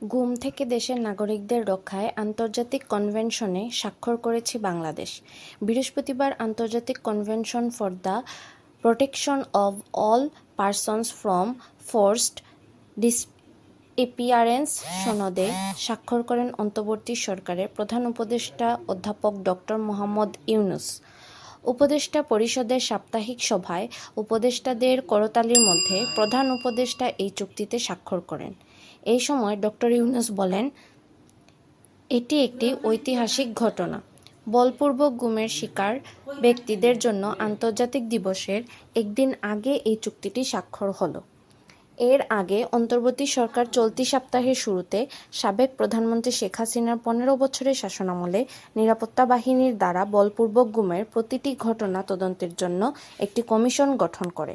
গুম থেকে দেশের নাগরিকদের রক্ষায় আন্তর্জাতিক কনভেনশনে স্বাক্ষর করেছে বাংলাদেশ। বৃহস্পতিবার আন্তর্জাতিক convention for the protection of all persons from forced disappearance সনদে স্বাক্ষর করেন অন্তর্বর্তী সরকারের প্রধান উপদেষ্টা অধ্যাপক ডক্টর মোহাম্মদ ইউনূস। উপদেষ্টা পরিষদের সাপ্তাহিক সভায় উপদেষ্টাদের করতালির মধ্যে প্রধান উপদেষ্টা এই চুক্তিতে স্বাক্ষর করেন। এই সময় ডক্টর ইউনূস বলেন, এটি একটি ঐতিহাসিক ঘটনা। বলপূর্বক গুমের শিকার ব্যক্তিদের জন্য আন্তর্জাতিক দিবসের একদিন আগে এই চুক্তিটি স্বাক্ষর হলো। এর আগে অন্তর্বর্তী সরকার চলতি সপ্তাহের শুরুতে সাবেক প্রধানমন্ত্রী শেখ হাসিনার ১৫ বছরের শাসনামলে নিরাপত্তা বাহিনীর দ্বারা বলপূর্বক গুমের প্রতিটি ঘটনা তদন্তের জন্য একটি কমিশন গঠন করে।